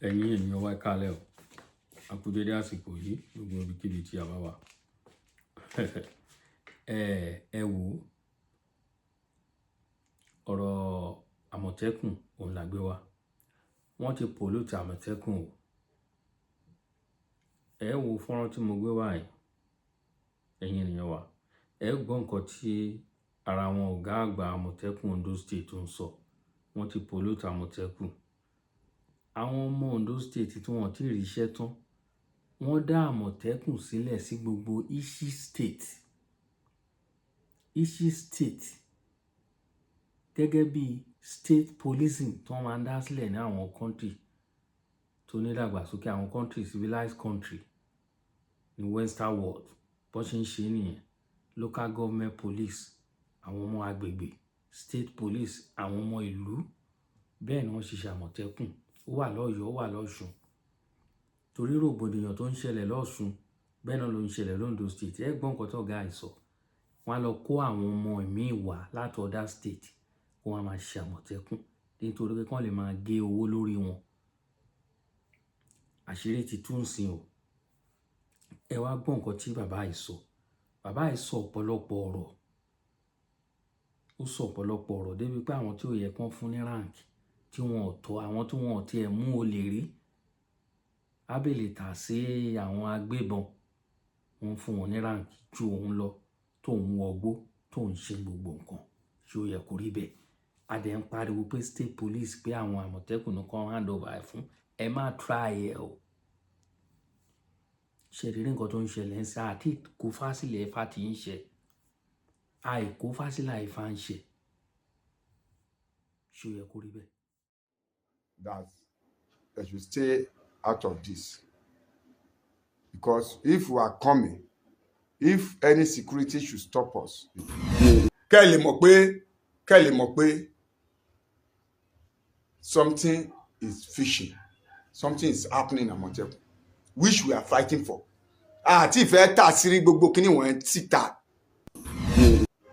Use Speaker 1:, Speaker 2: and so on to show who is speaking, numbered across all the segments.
Speaker 1: ẹ̀yin ènìyàn wa kálẹ̀ o a kú dédé àsìkò yìí gbogbo ibikíbi tí a bá wà ẹ wò ọ̀rọ̀ Àmọ̀tẹ́kùn òun la gbé wá. Wọ́n ti pollute Àmọ̀tẹ́kùn o. Ẹ wo fọ́nrán tí mo gbé wá yìí, ẹ̀yin ènìyàn wa, ẹ gbọ́ nǹkan tí ara àwọn ọ̀gá àgbà Àmọ̀tẹ́kùn Ondo State ń sọ. Wọ́n ti pollute Àmọ̀tẹ́kùn. Àwọn ọmọ Ondo State tí wọ́n ti rí iṣẹ́ tán, wọ́n dá Àmọ̀tẹ́kùn sílẹ̀ sí gbogbo Ishi State. Ishi State gẹ́gẹ́ bí state policing tó máa ń dá sílẹ̀ ní àwọn country tó ní ìdàgbàsókè, àwọn country civilized country ní western world bó ṣe ń ṣe nìyẹn. Local government police, àwọn ọmọ agbègbè, state police, àwọn ọmọ ìlú, bẹ́ẹ̀ ni wọ́n ṣiṣẹ́ Àmọ̀tẹ́kùn. Ó wà lọ́yọ̀ọ́, ó wà lọ́ṣun. Torí rògbòdìyàn tó ń ṣẹlẹ̀ lọ́ṣun bẹ́ẹ̀ náà ló ń ṣẹlẹ̀ l'Ondo State. Ẹ gbọ́ nǹkan tó ọ̀gá ẹ̀ sọ. Wọ́n á lọ kó àwọn ọmọ míì wá láti other state kó wọ́n máa ṣe Àmọ̀tẹ́kùn nítorí pé kán lè máa gé owó lórí wọn. Àṣírí ti tú nsìn o. Ẹ wá gbọ́ nǹkan tí bàbá yìí sọ. Bàbá yìí sọ ọ̀pọ̀lọpọ̀ ọ̀rọ̀. Ó sọ ọ̀pọ̀lọpọ̀ ọ̀rọ̀ débi pé àwọn tí ó yẹ kán fún ní rank tí wọn ò tọ́, àwọn tí wọn ò tiẹ̀ mú olè rí, ábèlè tà sí àwọn agbébọn, wọ́n fún wọn ní rank ju òun lọ, tó ń wọgbó, tó ń ṣe gbogbo nǹkan tí ó yẹ kó rí bẹ́ẹ̀. A dẹ̀ ń pariwo pé state police pé àwọn Àmọ̀tẹ́kùn kan hand over ẹ̀ fún. Ẹ má try ẹ o. Ṣé rí nǹkan tó ń ṣẹlẹ̀ ń sá àti kó fásilẹ̀ Ifá ti ń ṣe. Àìkó fásilẹ̀ Ifá ń ṣe. Ṣé ó yẹ kó rí bẹ́ẹ̀?
Speaker 2: That they should stay out of this. Because if we are coming, if any security should stop us, kẹ́ lè mọ̀ pé something is fishing, something is happening in Amotekun, which we are fighting for. Àti ìfẹ́ tà sírí gbogbo kíní wọ̀nyẹn síta.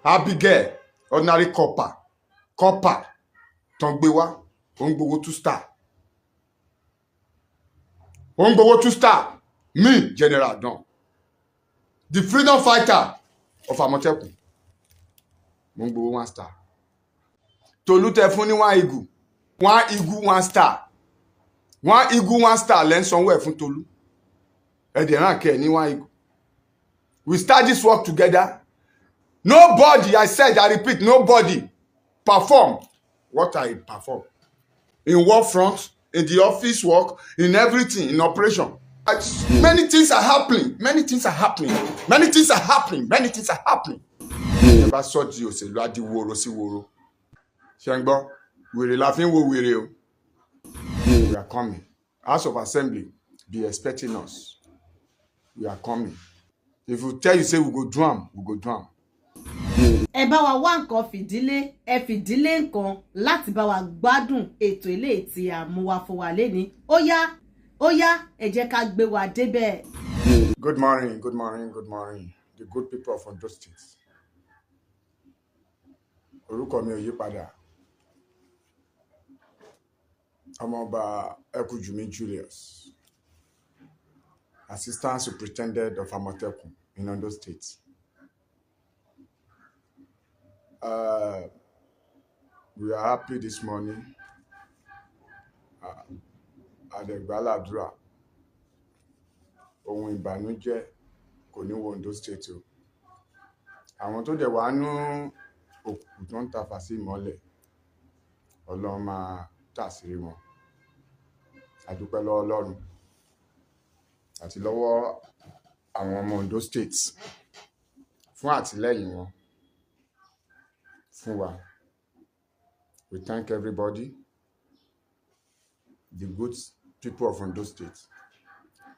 Speaker 2: Abigail, ordinary copper tán gbé wá, ó ń gbowó 2 star. Ó ń gbowó 2 star. Me, General Don, the freedom fighter of Amotekun, mo ń gbowó 1 star. Tolu tẹ fún ní 1 eagle. 1 eagle 1 star. 1 eagle 1 star lẹ́ ń sanwó ẹ̀ fún Tolu. Ẹ̀dẹ̀ ràn kẹ́ ní 1 eagle. We start this work together. Nobody, I repeat, nobody perform what I perform. In work front, in the office work, in everything, in operation. Many things are happening. Never saw the òṣèlú adi woro sí woro. Ṣé ń gbọ́? Wèrè la fi ń wo wèrè o. We are coming. House of Assembly, be expecting us. We are coming. If we tell you say we go do am, we go do am.
Speaker 3: Ẹ bá wa wá nǹkan fìdílé, ẹ fìdílé nǹkan láti bá wa gbádùn ètò eléyìí tí a mú wá fún wa lénìí. Ó yá, ẹ jẹ́ ká gbé wa débẹ̀.
Speaker 2: Good morning. The good people of Ondo State. Orúkọ mi ò yí padà. Ọmọọba Ekujumi Julius, Assistant Superintendent of Amotekun in Ondo State. We are happy this morning. Adegbaladura. Ohun ìbànújẹ́ kò ní wo Ondo State o. Àwọn tó dẹ̀ wá nú òkùnkùn tó ń tafà sí ìmọ́lẹ̀, Ọlọ́run máa tàṣírí wọn. A dúpẹ́ lọ́wọ́ Ọlọ́run àti lọ́wọ́ àwọn ọmọ Ondo State fún àtìlẹ́yìn wọn fún wa. We thank everybody, the good people of Ondo State.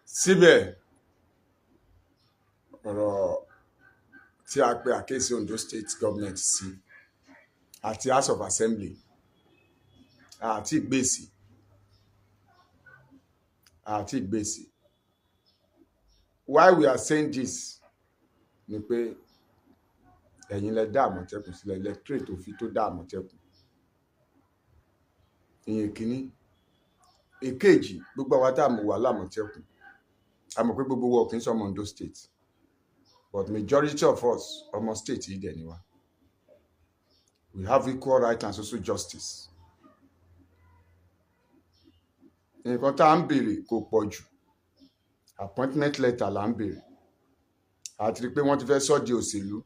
Speaker 2: Síbẹ̀, ọ̀rọ̀ tí a pè àkíyèsí Ondo State government sí àti House of Assembly àti ìgbésí. Why we are saying this ni pé ẹ̀yin lẹ dá Àmọ̀tẹ́kùn sílẹ̀, electorate tó fi tó dá Àmọ̀tẹ́kùn. Ìyẹn kìíní. èkejì gbogbo àwa tá a mọ̀ wà l'Àmọ̀tẹ́kùn a mọ̀ pé gbogbo wa kì í sọmọ Ondo state but majority of us ọmọ state yìí dẹ̀ ni wa. We have equal right and social justice. Nǹkan tá à ń béèrè kò pọ̀ jù appointment letter là ń béèrè àti rí pé wọ́n ti fẹ́ sọ di òṣèlú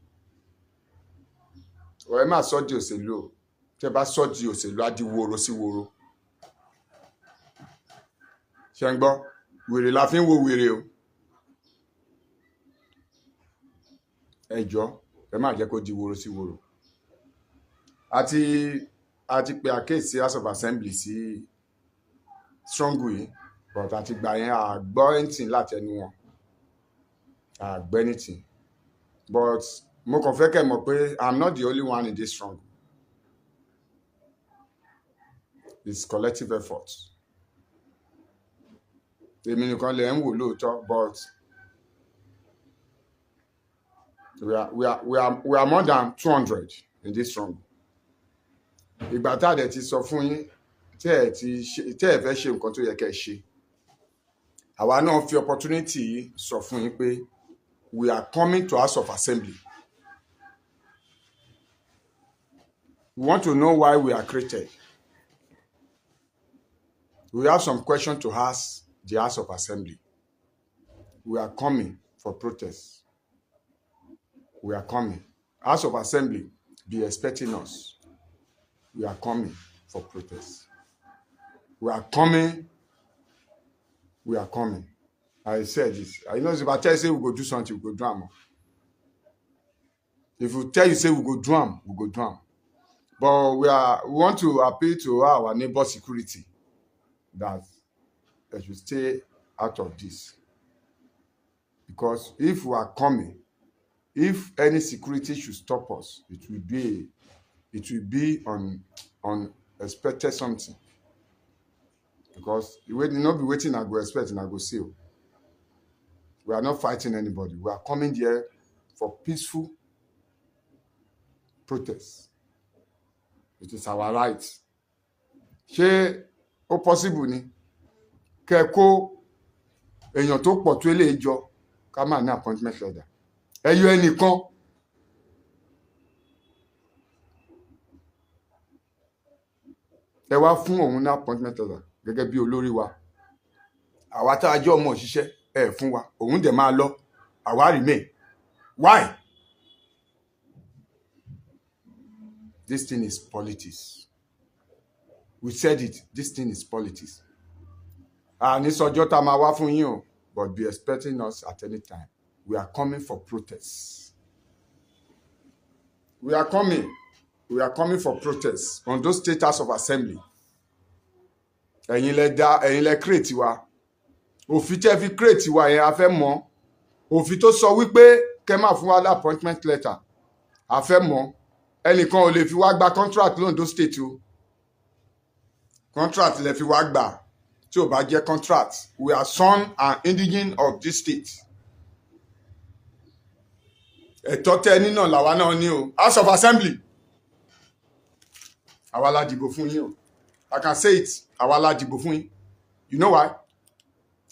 Speaker 2: ọ̀rẹ́ má sọ di òṣèlú o tẹ́ bá sọ di òṣèlú á di woro sí woro ṣe ń gbọ́ wèrè la fi ń wo wèrè o ẹ jọ̀ọ́ ẹ má jẹ́ kó di woro sí woro àti pé àkéèsí House of Assembly sí strong yìí but àti gbà yẹn àgbọ́ anything láti ẹnu wọn àgbẹ́ anything but mo kàn fẹ́ kẹ́ mọ̀ pé I'm not the only one in this strong. It's collective effort. Èmi nìkan lè ń wò lóòótọ́ but we are more than 200 in this strong. Ìgbà tá a dẹ̀ ti sọ fún yín tẹ́ ẹ fẹ́ ṣe nǹkan tó yẹ kẹ́ ẹ ṣe àwa náà fi opportunity yìí sọ fún yín pé we are coming to House of Assembly. We want to know why we are created. We have some questions to ask the House of Assembly. We are coming for protest. We are coming. House of Assembly, be expecting us. We are coming for protest. We are coming. We are coming. I said this. I know if I tell you say we go do something, we go do am. If we tell you say we go do am, we go do am. But we want to appeal to our neighbor security that they should stay out of this. Because if we are coming, if any security should stop us, it will be on expected something. Because you will not be waiting and go expect and go see. We are not fighting anybody. We are coming here for peaceful protest. It is our right. Ṣé ó possible ni kẹ́ kó èèyàn tó pọ̀ tó eléyìí jọ ká máa ní appointment letter ẹ yọ ẹnìkan ẹ wá fún òun ní appointment letter gẹ́gẹ́ bí olórí wa àwa tá a jẹ́ ọmọ òṣìṣẹ́ ẹ fún wa òun dẹ̀ máa lọ àwa remain. Why? This thing is politics. We said it. This thing is politics. And it's ọjọ́ tá a máa wá fún yín o, but be expecting us at any time. We are coming for protests. We are coming. We are coming for protests on those State House of Assembly. Ẹ̀yin lẹ create wa. Òfin tẹ́ fi create wa yẹn a fẹ́ mọ̀. Òfin tó sọ wípé kẹ́ máa fún wa ní appointment letter. A fẹ́ mọ̀. Ẹnìkan ò lè fi wá gba contract l'Ondo State o. Contract lè fi wá gbà tí ò bá jẹ́ contract. We are son and indigene of this state. Ẹ̀tọ́ tẹ́ ní náà làwa náà ní o. House of Assembly. Àwa la dìbò fún yín o. I can say it. Àwa la dìbò fún yín. You know why?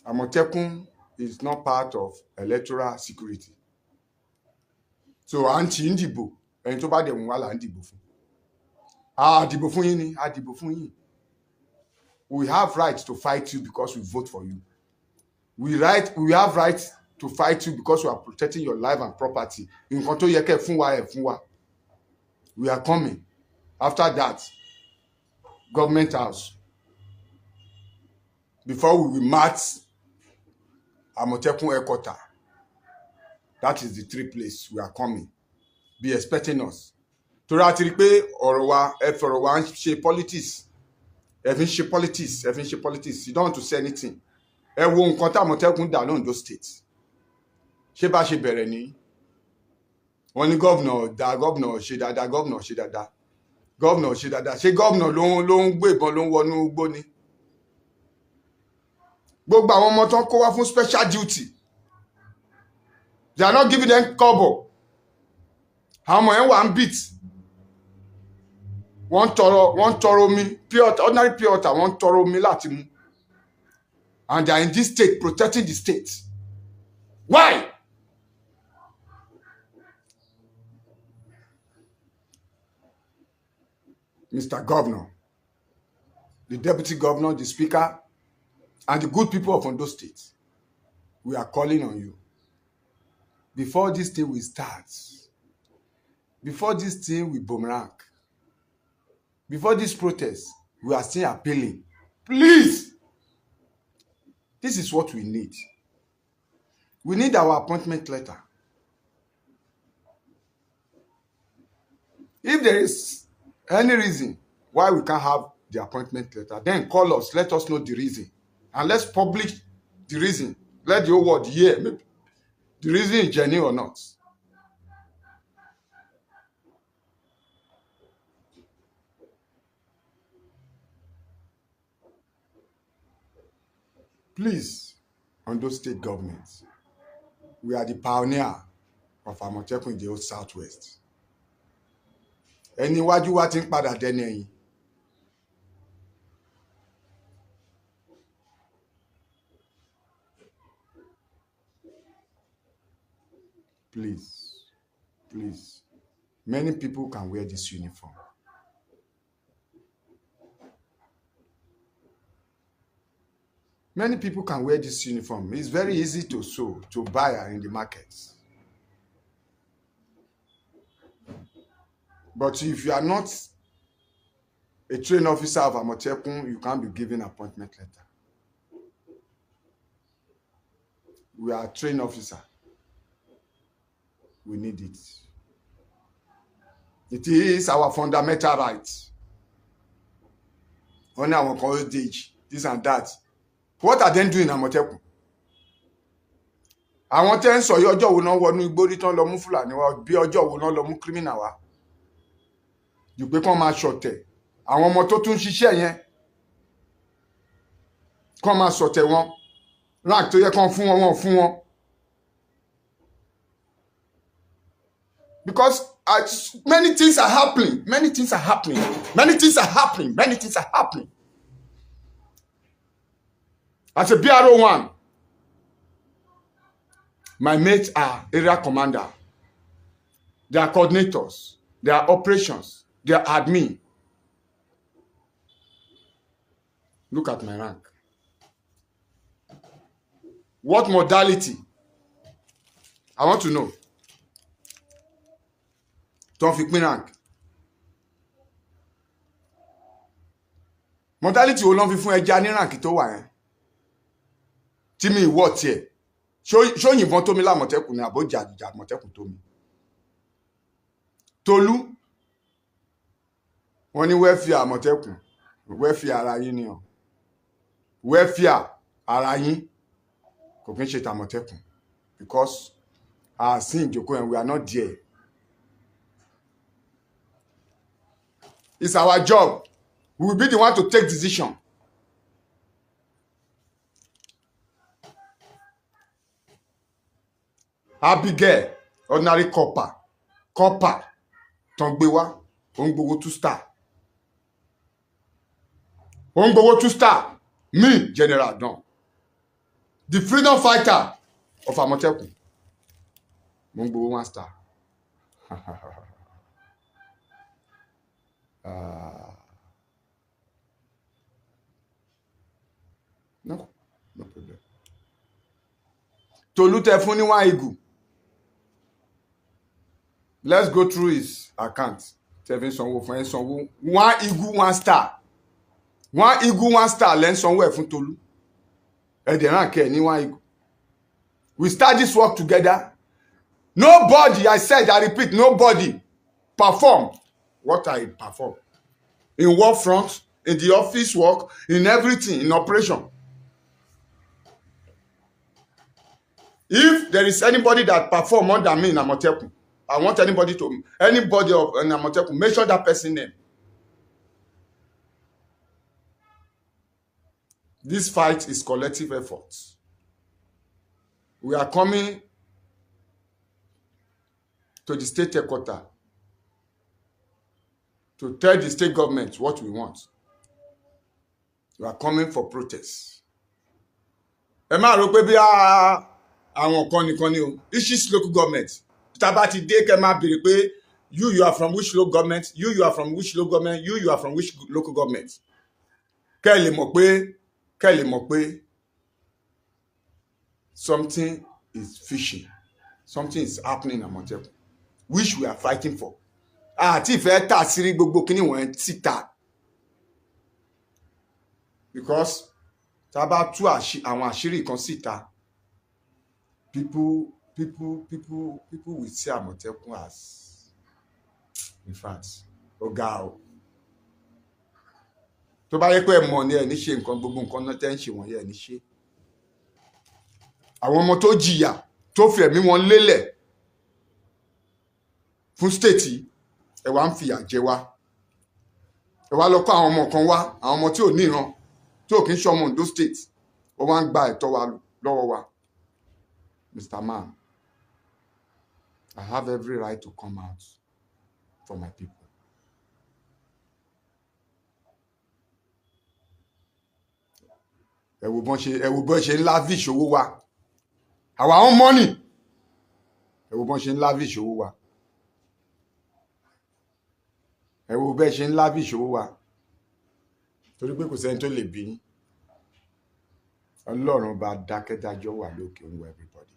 Speaker 2: Amotekun is not part of electoral security. So àǹtí ń dìbò. Ẹni tó bá dẹ̀ wọ́n wá là ń dìbò fún. A dìbò fún yín ni. A dìbò fún yín. We have right to fight you because we vote for you. We have right to fight you because we are protecting your life and property. Nǹkan tó yẹ kẹ́ fún wa ẹ fún wa. We are coming. After that, government house. Before we will march Amotekun headquarters. That is the three place we are coming. Be expecting us. Torí a ti rí pé ọ̀rọ̀ wa ẹ fọ̀rọ̀ wa ń ṣe politics. Ẹ fi ń ṣe politics. Ẹ fi ń ṣe politics. You don't want to say anything. Ẹ wo nǹkan tí Amotekun dà l'Ondo State. Ṣé bá ṣe bẹ̀rẹ̀ ni? Wọ́n ní gọ́vnà ṣe dáadáa, gọ́vnà ṣe dáadáa. Gọ́vnà ṣe dáadáa. Ṣé gọ́vnà ló ń gbé ìbọn ló ń wọnú igbó ni? Gbogbo àwọn ọmọ tó ń kó wá fún special duty. They are not giving them kobo. Àwọn ọmọ yẹn wà ń beat. Wọ́n tọrọ omi, ordinary pure water, wọ́n tọrọ omi láti mu. And they are in this state protecting the state. Why? Mr. Governor, the Deputy Governor, the Speaker, and the good people of Ondo State, we are calling on you. Before this thing will start, before this thing will boomerang, before this protest, we are still appealing. Please, this is what we need. We need our appointment letter. If there is any reason why we can't have the appointment letter, then call us, let us know the reason. And let's publish the reason. Let the whole world hear maybe the reason is genuine or not. Please, Ondo State government, we are the pioneer of Amotekun in the old Southwest. Ẹni iwájú wa ti ń padà dẹni ẹ̀yìn. Please, please, many people can wear this uniform. Many people can wear this uniform. It's very easy to sew, to buy in the markets. But if you are not a trained officer of Amotekun, you can't be given appointment letter. We are a trained officer. We need it. It is our fundamental right. Only our college age, this and that. What are they doing in Amotekun? Àwọn tẹ́ ń sọ yìí ọjọ́ wo náà wọnú igbó rí tán lọ mú Fúlàní wá bí ọjọ́ wo náà lọ mú criminal wá. Jù pé kán máa ṣọ̀tẹ̀. Àwọn ọmọ tó tún ṣiṣẹ́ yẹn kán máa ṣọ̀tẹ̀ wọn. Rank tó yẹ kán fún wọn fún wọn. Because many things are happening. Many things are happening. Many things are happening. Many things are happening. As a BRO1, my mates are area commander. They are coordinators. They are operations. They are admin. Look at my rank. What modality? I want to know. Don't fi pín rank. Modality wo ló fi fún ẹja ní rank tó wà yẹn. Tí mi ìwọ tiẹ̀. Ṣó yìnbọn tó mi l'Àmọ̀tẹ́kùn ni àbó jà Àmọ̀tẹ́kùn tó mi. Tolú. Wọ́n ní wẹ́fíà Àmọ̀tẹ́kùn. Wẹ́fíà ara yín ni o. Wẹ́fíà ara yín. Kò kí ń ṣe t'Àmọ̀tẹ́kùn. Because our sin ìjókòó and we are not there. It's our job. We will be the one to take decision. Abigail, ordinary copper. Copper. Tongbewa, Ongbowo 2 star. Ongbowo 2 star. Me, General Don. The freedom fighter of Amotekun. Ongbowo 1 star. No problem. Tolu tẹ fún ní 1 eagle. Let's go through his account. Tẹ̀fín sanwó fún ẹ sanwó 1 eagle 1 star. 1 eagle 1 star lẹ́ ń sanwó ẹ̀ fún Tolu. Ẹ̀dẹ̀ rank ẹ̀ ní 1 eagle. We start this work together. Nobody, I said, I repeat, nobody perform what I perform. In work front, in the office work, in everything, in operation. If there is anybody that perform more than me in Amotekun, I want anybody of Amotekun, mention that person name. This fight is collective effort. We are coming to the state headquarters to tell the state government what we want. We are coming for protest. ẹ má rò pé bí àwọn kan nìkan ni o each local government tá bá ti dé kẹ́ máa béèrè pé you are from which local government, you are from which local government, you are from which local government. Kẹ́ lè mọ̀ pé something is fishy, something is happening in Amotekun, which we are fighting for. Àti ìfẹ́ tà sírí gbogbo kíní wọ̀nyẹn síta. Because tá bá tú àwọn àṣírí kan síta, people will see Amotekun as, in fact, ọ̀gá o. Tó bá yẹ pé ẹ mọ̀ ní ẹ ní ṣe nǹkan gbogbo nǹkan náà tẹ́ ń ṣe wọ̀nyẹn ẹ ní ṣe. Àwọn ọmọ tó jìyà tó fi ẹ̀mí wọn lélẹ̀ fún state ẹ wá ń fìyà jẹ wá. Ẹ wá lọ kó àwọn ọmọ kan wá, àwọn ọmọ tí ò ní ìran, tí ò kí ń ṣe ọmọ Ondo state, wọ́n wá ń gba ẹ̀tọ́ wa lọ́wọ́ wa. Mr. Man, I have every right to come out for my people. Ẹ wo bọ́n ṣe ń lavish owó wa. Our own money. Ẹ wo bọ́n ṣe ń lavish owó wa. Ẹ wo bẹ́ẹ̀ ṣe ń lavish owó wa. Torí pé kò sẹ́ni tó lè bí. Ọlọ́run bá dákẹ́dájọ́ wà lókè ń wọ everybody.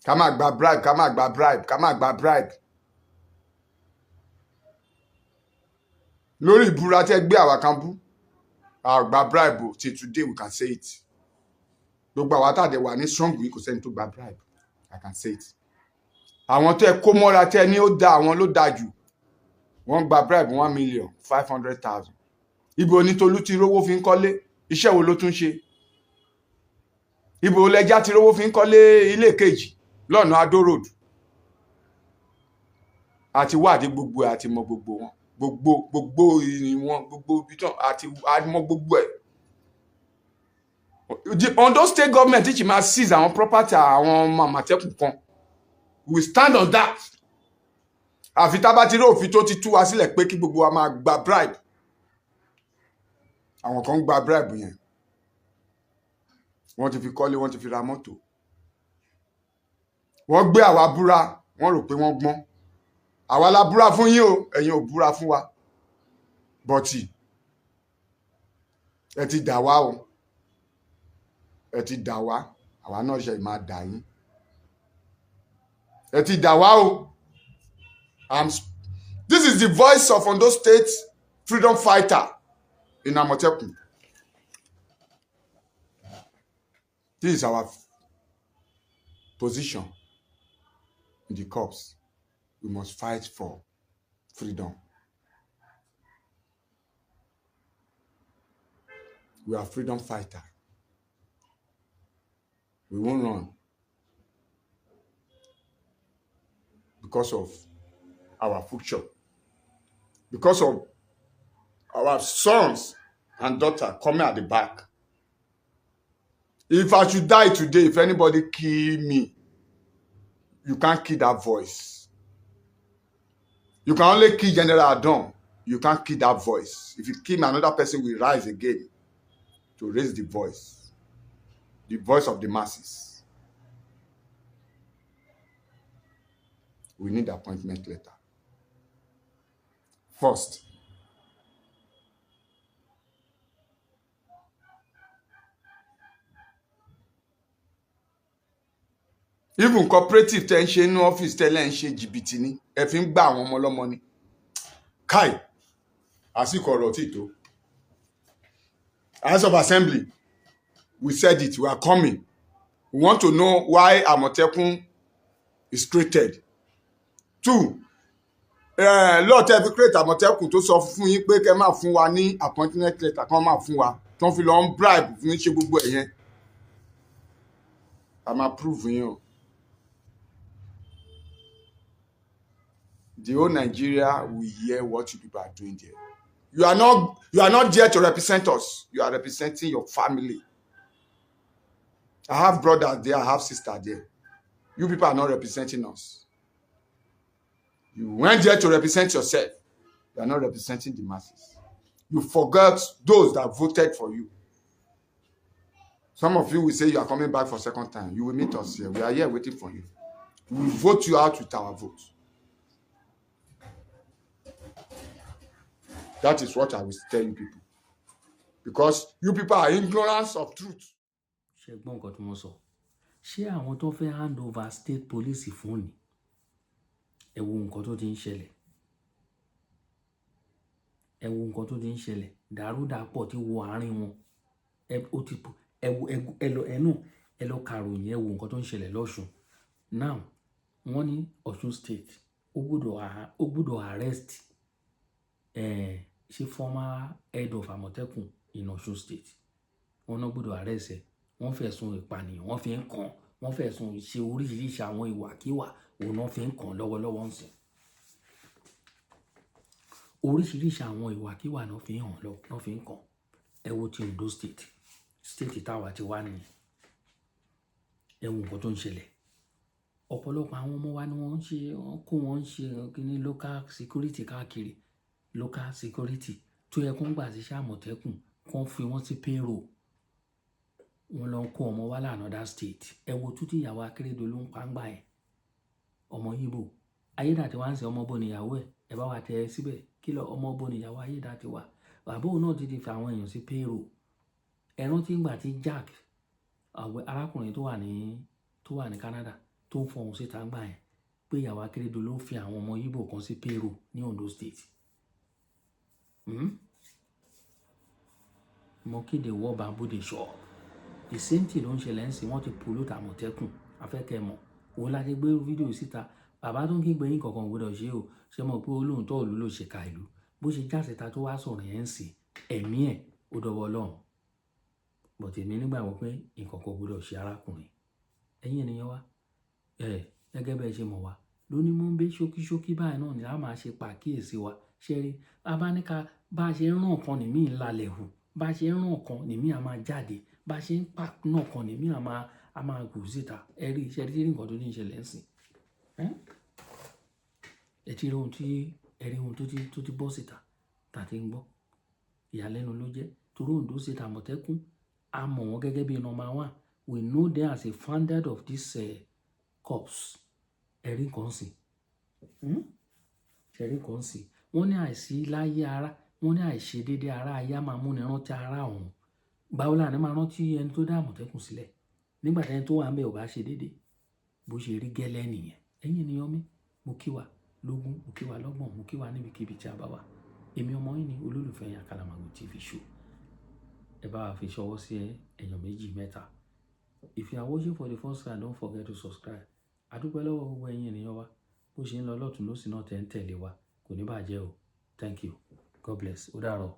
Speaker 2: Ká má gba bribe. Lórí ìbúra tẹ́ gbé àwa kan bú. Gba bribe till today we can say it. Gbogbo àwa tá dé wà ní strong yìí kò sẹ́ni tó gba bribe. I can say it. Àwọn tẹ́ kó mọ́ra tẹ́ ní ó dá àwọn ló dá jù. Wọ́n gba bribe 1,500,000. Ibo ni Tolú ti rówó fi ń kọ́lé? Iṣẹ́ wo ló tún ṣe? Ibo lẹja ti rówó fi ń kọ́lé ilé kejì lọ́nà Adó road? Àti wádìí gbogbo ẹ̀ àti mọ gbogbo wọn. Gbogbo ìrìn wọn, gbogbo ibi tán àti mọ gbogbo ẹ̀. The Ondo state government tí máa seize àwọn property àwọn ọmọ Amotekun kan. We stand on that. Àfi tá bá ti rí òfin tó ti tú wa sílẹ̀ pé kí gbogbo wa máa gba bribe. Àwọn kan gba bribe yẹn. Wọ́n ti fi kọ́lé, wọ́n ti fi ra mọ́tò. Wọ́n gbé àwa búra, wọ́n rò pé wọ́n gbọ́n. Àwa la búra fún yín o, ẹ̀yin ò búra fún wa. Bọ̀tì, ẹ ti dà wá o. Ẹ ti dà wá, àwa náà ṣe máa dà yín. Ẹ ti dà wá o. This is the voice of Ondo State freedom fighter in Amotekun. This is our position in the corps. We must fight for freedom. We are freedom fighters. We won't run because of our future, because of our sons and daughters coming at the back. If I should die today, if anybody kill me, you can't kill that voice. You can only kill General Adon. You can't kill that voice. If you kill me, another person will rise again to raise the voice of the masses. We need appointment letter. First, even cooperative tẹ́ ń ṣe inú ọ́fíìsì tẹ́lẹ̀ ń ṣe jìbìtì ni ẹ fi ń gbà àwọn ọmọ ọlọ́mọ ni. Kai, àsìkò ọ̀rọ̀ tí tó. House of Assembly, we said it, we are coming. We want to know why Amotekun is created. 2, lọ́ọ̀tẹ́ fi create Amotekun tó sọ fún yín pé kẹ́ máa fún wa ní appointment letter kan máa fún wa tó ń fi lọ ń bribe fún ṣe gbogbo ẹ̀yẹn. A máa prove yín o. The whole Nigeria will hear what you people are doing there. You are not there to represent us. You are representing your family. I have brothers there, I have sisters there. You people are not representing us. You went there to represent yourself. You are not representing the masses. You forgot those that voted for you. Some of you will say you are coming back for second time. You will meet us here. We are here waiting for you. We will vote you out with our vote. That is what I will tell you people. Because you people are ignorant of truth.
Speaker 1: ṣe gbọ́n nǹkan tí wọ́n sọ ṣé àwọn tó fẹ́ hand over state police fún ni ẹ wo nǹkan tó ti ń ṣẹlẹ̀ dàrúdàpọ̀ tí wọ àárín wọn ẹ lọ kàròyìn ẹ wo nǹkan tó ń ṣẹlẹ̀ lọ́ṣùn now wọ́n ní Ọ̀ṣun state ó gbọ́dọ̀ arrest ṣe former head of Amotekun in Ọ̀ṣun state wọ́n náà gbọ́dọ̀ arrest ẹ̀ wọ́n fẹ̀sùn ìpànìyàn wọ́n fi ń kàn wọ́n fẹ̀sùn ṣe oríṣiríṣi àwọn ìwàkiwà òun náà fi ń kàn lọ́wọ́lọ́wọ́ ń sìn oríṣiríṣi àwọn ìwàkiwà náà fi ń hàn lọ náà fi ń kàn ẹ wo ti Ondo state táwa ti wá nìyẹn ẹ wo nǹkan tó ń ṣẹlẹ̀ ọ̀pọ̀lọpọ̀ àwọn ọmọ wa ni wọ́n ń ṣe kíní local security káàkiri local security tó yẹ kó ń gbà síṣẹ́ Àmọ̀tẹ́kùn kó ń fi wọ́n sí payroll wọ́n lọ kó ọmọ wá another state ẹ wo tútù ìyàwó Akérèdọ́lù ń pa ń gbà ẹ̀ ọmọ Ìgbò Ayédàtiwá ń ṣe ọmọ bó níyàwó ẹ bá wa tẹ ẹ síbẹ̀ kí lọ ọmọ bó níyàwó Ayédàtiwá bàbá òun náà ti fi àwọn èèyàn sí payroll ẹ rántí ìgbà tí Jack arákùnrin tó wà ní Canada tó ń fọhùn síta gbà yẹn pé ìyàwó Akérèdọ́lù ló fi àwọn ọmọ Ìgbò kan sí payroll ní Ondo state mo kéde wọ́ Gbabode shop the same thing ló ń ṣẹlẹ̀ ń sìn wọ́n ti pollute Àmọ̀tẹ́kùn afẹ́kẹ́ mọ̀ òun láti gbé fídíò síta bàbá tó ń kí gbẹ̀yìn kankan gbọdọ̀ ṣe o ṣe mọ̀ pé olóhùn tó òlú ló ṣe ka ìlú bó ṣe já síta tó wá sọ̀rọ̀ yẹn ń sìn ẹ̀mí ẹ̀ ó dọwọ́ Ọlọ́run but èmi nígbàgbọ́ pé nǹkan kan gbọdọ̀ ṣe arákùnrin ẹ̀yin ènìyàn wa gẹ́gẹ́ bẹ́ẹ̀ ṣe mọ̀ wá lóní mọ́ ń bẹ ṣókíṣókí báyìí náà ni a máa ṣe pàkíyèsí wa ṣe rí abáníka bá a ṣe ń ràn kan nìmí ńlalẹ̀ hù bá a ṣe ń ràn kan nìmí a máa jáde bá a ṣe ń pa náà kan nìmí a máa gùn síta ẹ rí iṣẹ́ rí nǹkan tó ní ìṣẹ̀lẹ̀ ń sìn ẹ ti rí ohun tó ti bọ́ síta tá a ti ń gbọ́ ìyàlẹ́nu ló jẹ́ torí Ondo State Àmọ̀tẹ́kùn a mọ̀ wọ́n gẹ́gẹ́ bí number one we know them as a founder of this corps ẹ̀rí kan sìn ṣẹ̀rí kan sìn wọ́n ní àìsí láyé ara wọ́n ní àìṣe déédéé ara ayé a máa múni rántí ara ọ̀hún gbàwọ́lá ni máa rántí ẹni tó dá Àmọ̀tẹ́kùn sílẹ̀ nígbà tí ẹni tó wà ń bẹ̀ ò bá ṣe déédéé bó ṣe rí gẹ́lẹ́ nìyẹn ẹ̀yin ènìyàn mi mo kí wa lógún mo kí wa lọ́gbọ̀n mo kí wa níbikíbi tí a bá wà èmi ọmọ yín ni olólùfẹ́ yín Àkàlàmàgbò TV show ẹ bá wa fi ṣọwọ́ sí èèyàn méjì mẹ́ta if you are watching for the first time don't forget to subscribe adúpẹ́ lọ́wọ́ gbogbo ẹ̀yin ènìyàn wa bó ṣe ń lọ lọ́tún lósì náà tẹ̀ ń tẹ̀lé wa kò ní bàjẹ́ o thank you God bless ó dàárọ̀.